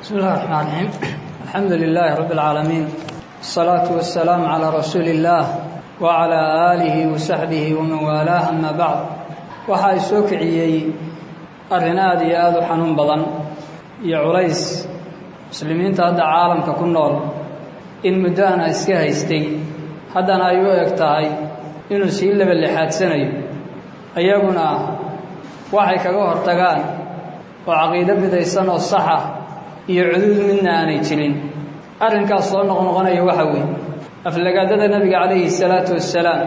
بسم الله الرحمن الرحيم. الحمد لله رب العالمين، الصلاة والسلام على رسول الله وعلى آله وصحبه ومن والاه. أما بعد، waxaa soo kiciyay arinaad iyo aad u xanuun badan iyo culays muslimiinta hadda caalamka ku nool in muddaana iska haystay, haddana ay u eg tahay inuu sii laba lixaadsanayo. ayaguna waxay kaga hortagaan oo caqiido bidaysan oo sax ah iyo cuduud midna aanay jirin. arrinkaas soo noqnoqonaya waxa weeye aflagaadada nabiga calayhi salaatu wassalaam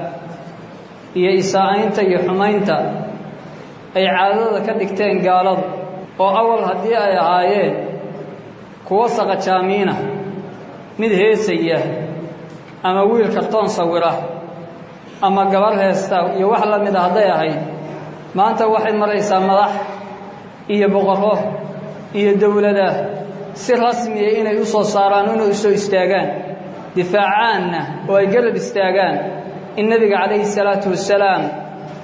iyo isaa'aynta iyo xumaynta ay caadada ka dhigteen gaaladu, oo awal haddii ay ahaayeen kuwa saqajaamiina, mid heesaya ama wiil kartoon sawira ama gabar heesta iyo wax la mid ah hadday ahayd, maanta waxay maraysaa madax iyo boqorro iyo dowlada si rasmiya inay u soo saaraan, inay u soo istaagaan, difaacaanna oo ay garab istaagaan in nabiga calayhi salaatu wassalaam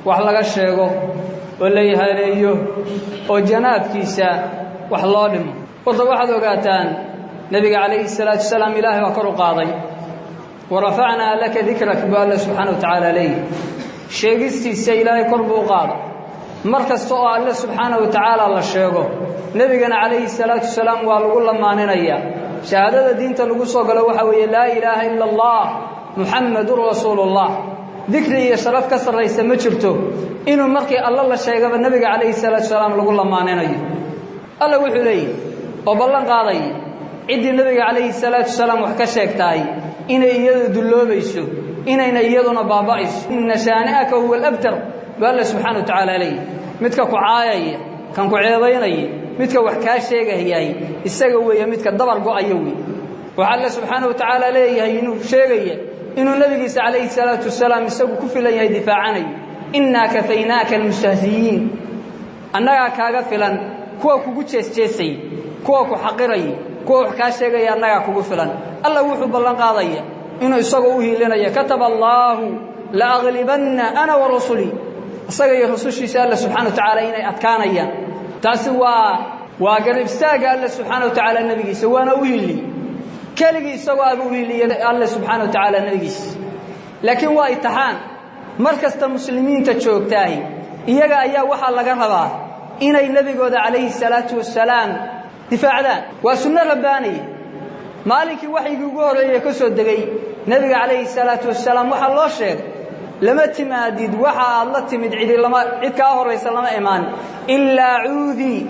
wax laga sheego oo la yahaaleeyo oo janaabkiisa wax loo dhimo. horta waxaad ogaataan nabiga calayhi salaatu wassalaam ilaahay waa kor u qaaday, warafacnaa laka dikrak buu alla subxaana wa tacaala leeyahy. sheegistiisa ilaahay kor buu u qaaday. mar kasta oo alle subxaana wa tacaala la sheego, nebigana calayhi salaatu wassalaam waa lagu lamaaninayaa. shahaadada diinta lagu soo galo waxaa weeye laa ilaaha ila allah muxammadun rasuulullah. dikri iyo sharaf ka sarraysa ma jirto inuu markii alla la sheegaba nebiga calayhi salaatu wassalaam lagu lamaaninayo. alla wuxuu leeyahy oo ballan qaaday ciddii nebiga calayhi salaatu wassalaam wax ka sheegtaay inay iyadu dulloobayso, inayna iyaduna baaba'ayso. inna shaani'aka huwa alabtar baa alla subxaana wa tacaala leeyahy. midka ku caayaya, kan ku ceebaynaya, midka wax kaa sheegayay isaga weeye midka dabar go'aya wey. waxaa alla subxaana wa tacaala leeyahay inuu sheegaya inuu nabigiisa calayhi salaatu wassalaam isagu ku filan yahay difaacanayo. innaa kafaynaaka almustahziyiin, annagaa kaaga filan kuwa kugu jeesjeesay, kuwa ku xaqiraya, kuwa wax kaa sheegaya annagaa kugu filan. alla wuxuu ballan qaadaya inuu isagoo u hiilinaya. kataba allaahu la aglibanna ana wa rasulii, isaga iyo rusushiisa alla subxana wa tacaala inay adkaanayaan. taasi waa garab istaaga alla subxaana wa tacaala nebigiisa, waana u hiili keligii isagoo aaba u hiiliyay alla subxaana wa tacaala nebigiisa. laakiin waa itixaan. mar kasta muslimiinta joogtaahi iyaga ayaa waxaa laga rabaa inay nebigooda calayhi salaatu wassalaam difaacdaan. waa sunno rabbaaniya. maalinkii waxyigii ugu horreeyey ka soo degay nebiga calayhi salaatu wassalaam waxaa loo sheegay lama timaadid waxa aad la timid cid kaa horraysa lama imaan ilaa cuudii,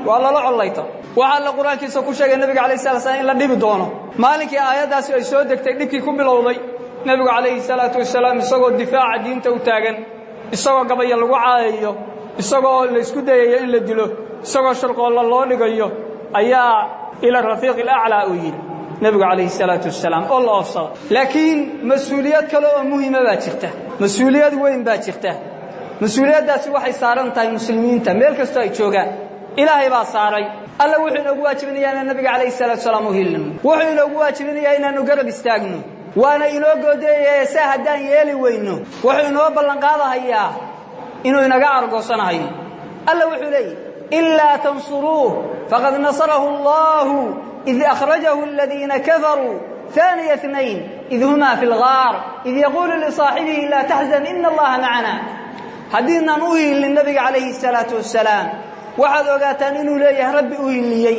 waa lala collayta. waxaa alla qur-aankiisa ku sheegay nebiga calayhi salatu wasalam in la dhibi doono. maalinkii aayaddaasi ay soo degtay dhibkii ku bilowday, nebigu calayhi salaatu wasalaam isagoo difaaca diinta u taagan, isagoo gabaya lagu caayayo, isagoo la isku dayayo in la dilo, isagoo sharqoolla loo dhigayo, ayaa ila rafiiq alaclaa uu yidhi nebigu calayhi salaatu wassalaam oo la oofsada. laakiin mas-uuliyad kale oo muhima baa jirta, mas-uuliyad weyn baa jirta. mas-uuliyaddaasi waxay saaran tahay muslimiinta meel kastoo ay joogaan. ilaahay baa saaray. alla wuxuu inoogu waajibinayaa inaan nabiga calayhi salaatu wassalaam u hiilino, wuxuu inoogu waajibinayaa inaannu garab istaagno, waana inoo goodeeyay saa haddaan yeeli weyno wuxuu inoo ballanqaadahayaa inuu inaga argoosanahayo. alla wuxuu leeyahy ilaa tansuruuh faqad nasarahu allahu id akhrajahu aladiina kafaruu ثاني اثنين إذ هما في الغار إذ يقول لصاحبه لا تحزن إن الله معنا. حديثنا نوهي للنبي عليه الصلاة والسلام waxaad ogaataan inuu leeyahay rabbi u hiiliyey.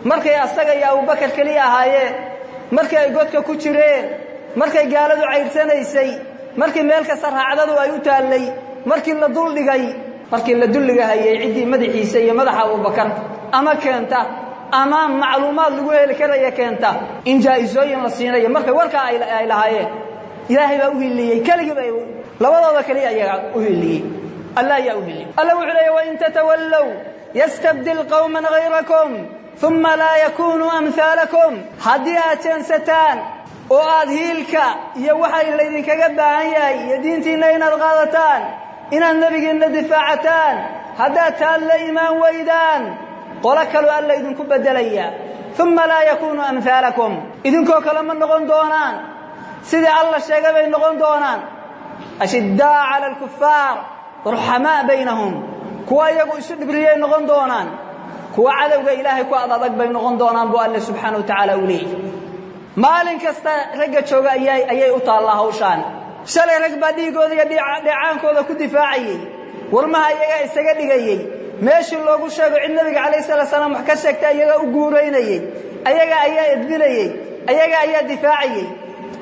markay asaga iyo abubakar keliya ahaayeen, markay ay godka ku jireen, markay gaaladu cayrsanaysay, markii meel kasta raacdadu ay u taallay, markii la dulligahayay ciddii madaxiisa iyo madaxa abubakar ama keenta ama macluumaad lagu heli karaya keenta in jaa'isooyin la siinayo. markay warkaa ay lahaayeen ilaahay baa u hiiliyey, keligiiba labadooda keliya ayaa u hiiliyey. الله يؤهل. الله وحده وإن تتولوا يستبدل قوما غيركم ثم لا يكونوا أمثالكم. حدياتين ستان وآذهيلك يوحي الذين كقبعا يدينتين إن الغالتان إن النبي إن دفاعتان هداتان لإيمان وإيدان قولكلوا ألا إذن كبدليا ثم لا يكونوا أمثالكم. إذن كوكلما نغن دونان سيدي الله الشيء بين نغن دونان أشداء على الكفار رحماء بينهم. kuwa iyagu isu dhibriyay noqon doonaan kuwa cadowga ilaahay ku adag bay noqon doonaan buu Allah subhanahu wa ta'ala u leeyahay maalin kasta ragga jooga ayay u taallaa hawshaan shalay rag baa dhiigooda iyo dhacaankooda ku difaacayay warmaha iyaga isaga dhigayay meeshii loogu sheego in nabiga kaleey salaam wax ka sheegtay iyaga u guureynayay ayaga ayaa edbinayay ayaga ayaa difaacayay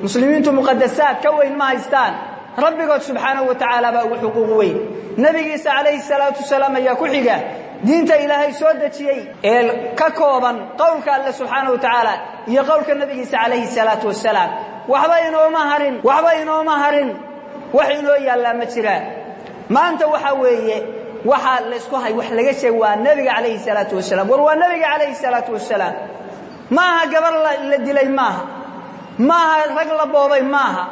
muslimiintu muqaddasaad ka weyn ma haystaan rabbigood subhanahu wa ta'ala baa u xuquuq weyn nabigiisa kaleey salaam ayaa ku xiga diinta ilaahay soo dajiyay ee ka kooban qowlka Allah subhanahu wa ta'ala iyo qowlka nabigiisa kaleey salaam waxba inooma harin wax inoo yaala ma jiraan maanta waxa weeye waxa la isku hay wax laga sheego waa nabiga kaleey salaam war waa nabiga kaleey salaam maaha gabar la dilay maaha rag la boobay maaha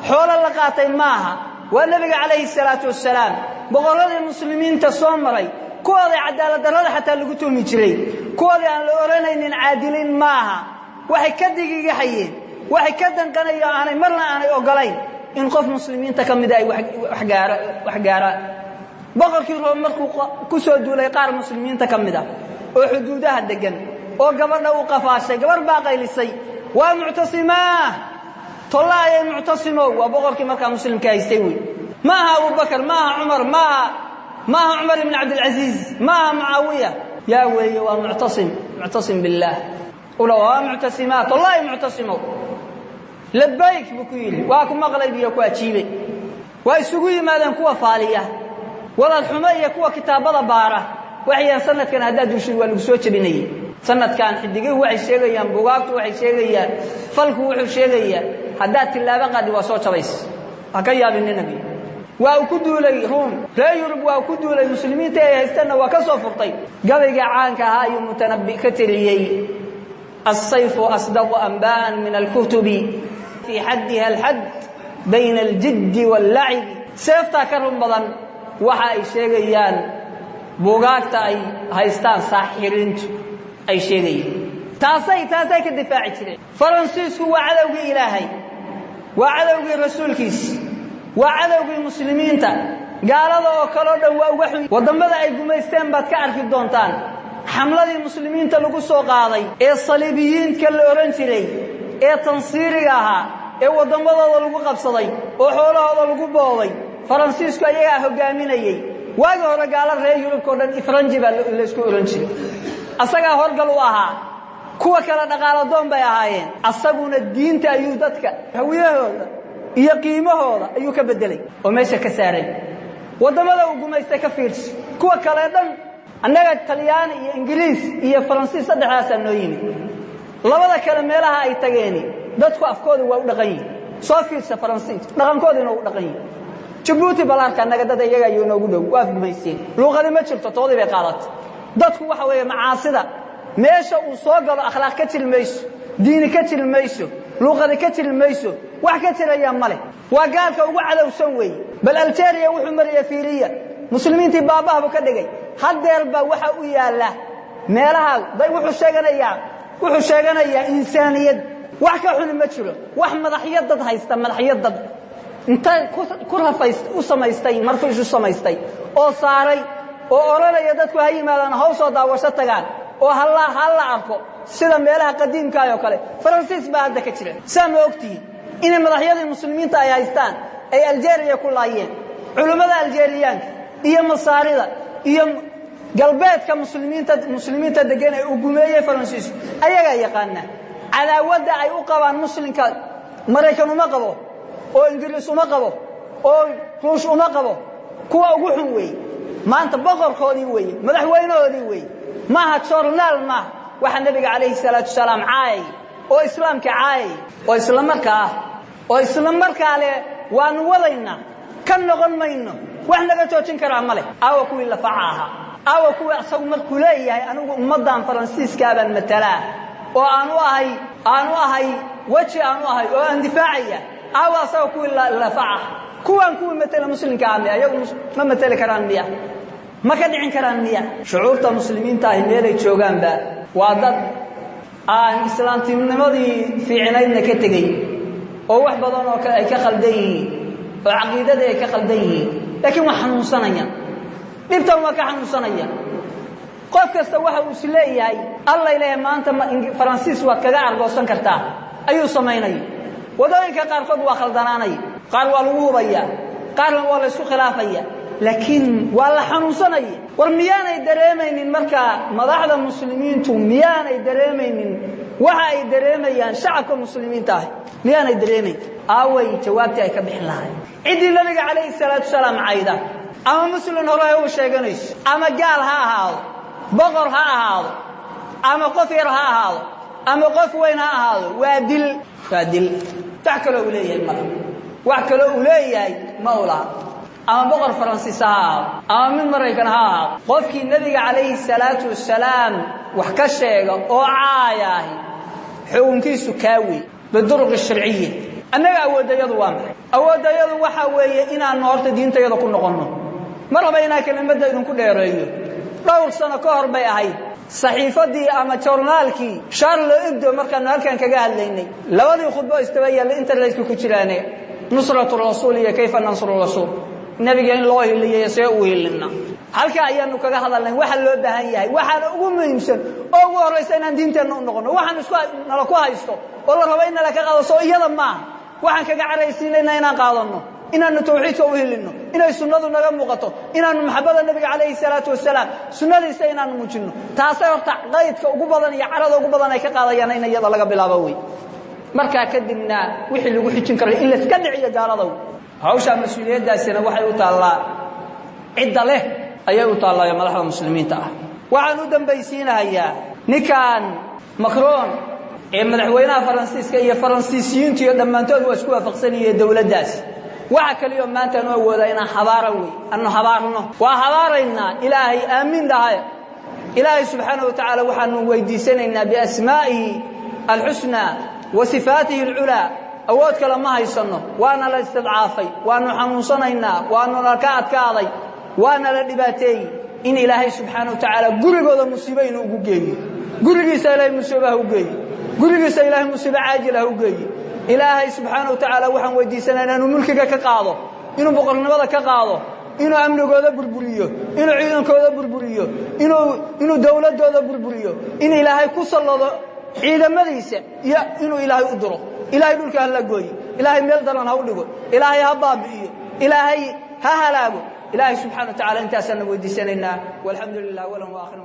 xoolo la qaatay maaha waa nabiga kaleey salaam boqorada muslimiinta soo maray kuwada cadaalad darrada xataa lagu toomi jiray kuwada aan la oranaynin caadilin maaha waxay ka digigaxayeen waxay ka danqanayaan aanay marna aanay ogolayn in qof muslimiinta kamid ay wax gaara boqorkii Room markuu ku soo duulay qaar muslimiinta kamid ah oo xuduudaha degan oo gabadha u qafaashay gabar baa qaylisay waa mu'tasimaa tolaaye mu'tasimo waa boqorkii markaa muslimka haystay weey maaha Abu Bakar maaha Umar maaha Umar ibn Abd al-Aziz maaha Muawiya yaa weeye waa mu'tasim billah wala waa mu'tasimaa tolaaye mu'tasimo labbayk bukuyli waa ku maqlay biyo ku ajiibay waa isugu yimaadeen kuwa faaliya wada xumeeya kuwa kitaabada baara waxay sanadkan hadaa duushay waa lagu soo jabinayay sanadkan xidigay waxay sheegayaan bugaagtu waxay sheegayaan falku wuxuu sheegayaa hadaa tilaaba qadi waa soo jabays aka yaabin nabi waa ku duulay Room reer Yurub waa ku duulay muslimiinta ay haystana waa ka soo furtay gabayga caanka ah iyo mutanabbi ka tiriyay الصيف أصدق أنباء من الكتب في حدها الحد بين الجد واللعب سيفتا كرم بدن waxa ay sheegayaan buugaagta ay haystaan saaxiriintu ay sheegayaan taasay ka difaaci jireen Faransiisku waa cadawga Ilaahay waa cadawga rasuulkiis waa cadawga muslimiinta gaalada oo kala dhan waa uga xun wadamada ay gumaysteen baad ka arki doontaan xamladii muslimiinta lagu soo qaaday ee saliibiyiinta la oran jiray ee tansiiriga ahaa ee wadamadooda lagu qabsaday oo xoolahooda lagu boobay Faransiisku ayaga hogaaminayay waagi hore gaala reer Yurub oo dhan Faranji baa la isku oran jiray asaga horgal u ahaa kuwa kala dhaqaale doon bay ahaayeen asaguna diinta ayuu dadka hawiyahooda iyo qiimahooda ayuu ka bedelay oo meesha ka saaray wadamada uu gumaystay ka fiirsi kuwa kale dhan annaga Talyaani iyo Ingiriis iyo Faransiis saddexdaas noo yimid labada kale meelaha ay tageen dadku afkooda waa u dhaqan yihiin soo fiirsa Faransiis dhaqankooda inuu u dhaqan yihiin Djibouti balaarka naga dad iyaga ayuu noogu dhow waa gumaysteen luqadi ma jirto toodii bay qaadatay dadku waxa weeye macaasida meesha uu soo galo akhlaaq ka tilmayso diin ka tilmayso luqadi ka tilmayso wax ka tiraya male waa gaalka ugu cadawsan weey bal Algeria wuxuu mariyay fiiriya muslimiintii baabaha ka dhigay hadeer ba waxa u yaala meelaha day wuxuu sheeganayaa insaaniyad wax ka xun ma jiro wax madaxiyad dad haysta madaxiyad dad inta ku rafays u samaystay markuu isu samaystay oo saaray oo oranaya dadku hay yimaadaan hawsoo daawasho tagaan oo halla arko sida meelaha qadiimka ah oo kale Faransiis baa hadda ka jira saama ogtii in madaxyada muslimiinta ay haystaan ay Algeria ku laayeen culimada Algeriyaanka iyo masaarida iyo galbeedka muslimiinta degan ee uu gumeeyay Faransiis ayaga yaqaana cadaawada ay u qabaan muslimka Mareykan uma qabo oo Ingiriis uma qabo oo Ruush uma qabo kuwa ugu xun weey maanta boqorkoodii weey madaxweynahoodii weey maaha joornaal ma waxa nabiga kaleey salaatu salaam caay oo islaamka caay oo islamarkaa le waan wadayna kan noqon mayno wax naga joojin karaa male awa kuwi la facaha awa kuwi asagu markuu leeyahay anigu ummadan Faransiiska baan matalaa oo aanu ahay waji aanu ahay oo aan difaacaya awa asagu kuwi la facaha kuwan kuwi matala muslimka ah ayagu ma matala karaan miya ma ka dhicin karaan miya shucuurta muslimiinta ay meelay joogaan ba waa dad aan islaamtinimadii fiicnaydna ka tagay oo wax badan oo ay ka qaldan yihiin oo aqeedada ay ka qaldan yihiin laakiin wax xanuunsanaya dhibtan waa ka xanuunsanaya qof kasta waxa uu isleeyahay alla ilaahay maanta Faransiis waa kaga argoosan kartaa ayuu sameynay wadooyinka qaarkood waa khaldanaanay qaar waa lagu hubaya qaar waa la isku khilaafaya laakiin waa la xanuunsanay war miyaanay dareemaynin marka madaxda muslimiintu miyaanay dareemaynin waxa ay dareemayaan shacabka muslimiinta ah miyaanay dareemayn aaway jawaabtii ay ka bixin lahayd cidii nabiga kaleey salaatu salaam ayda ama muslim hore uu sheeganayso ama gaal ha ahaado boqor ha ahaado ama qof yar ha ahaado ama qof weyn ha ahaado waa dil taakalo u leeyahay ma wax kale u leeyahay mawla ama boqor Faransiis ha ahaado ama mid Mareykan ha ahaado qofkii nabiga kaleey salaatu salaam wax ka sheega oo caayahay xukunkiisu kaawi biduruq sharciyye annaga awoodayadu waa maxay awoodayadu waxa weeye inaan horta diintayada ku noqono marba inaa kelimada idinku dheereeyo dhowr sano ka hor bay ahayd saxiifadii ama journaalkii Charles Hebdo markaan halkan kaga hadlaynay labadii khudbo istabayay internetka ku jiraanay nusratu rasuul iyo kayfa nasru rasuul nabiga in loo hiliyay see uu hilina halka ayaanu kaga hadalnay waxa loo baahan yahay waxa ugu muhiimsan oo ugu horeysa inaan diinteena u noqono waxaan isku nala ku haysto oo la rabo in la ka qaado soo iyada ma waxaan kaga careysiinayna inaan qaadano inaanu tawxiidka u helino inay sunnadu naga muuqato inaanu maxabada nabiga kaleey salaatu wasalaam sunnadiisa inaanu muujino taasay horta qaydka ugu badan iyo carada ugu badan ay ka qaadayaan in iyada laga bilaabo way marka kadibna wixii lagu xijin karo in la iska dhiciyo gaalada hawsha mas'uuliyadaasina waxay u taalaa cid leh ayay u taalaa madaxda muslimiinta ah waxaan u dambaysiinayaa ninkan Macron ee madaxweynaha Faransiiska iyo Faransiisiyiintu iyo dhamaantood waa isku waafaqsanayeen dawladdaas waxa kaliya maanta noo wada inaan habaaro way annu habaarno waa habaarayna ilaahay aamin dahay ilaahay subhanahu wa ta'ala waxaanu weydiisanaynaa bi asmaa'ihi al-husna wa sifatihi al-ula awood kala ma haysano waana la istidcaafay waanu xanuunsanaynaa waanu la ka adkaaday waana la dhibaateey in ilaahay subhanahu wa ta'ala gurigooda musiibo inuu ugu geeyo gurigiisa ilaahay musiibo ugu geeyo gurigiisa ilaahay musiibo caajil ugu geeyo ilaahay subhanahu wa ta'ala waxaan weydiisanaynaa inuu mulkiga ka qaado inuu boqornimada ka qaado inuu amnigooda burburiyo inuu ciidankooda burburiyo inuu dawladooda burburiyo in ilaahay ku sallado ciidamadiisa iyo inuu ilaahay u diro ilaahay dhulka la gooyo ilaahay meel daran ha u dhigo ilaahay ha baabi'iyo ilaahay ha halaago ilaahay subhanahu wa ta'ala intaasana weydiisanaynaa walhamdulillah wala wa akhiru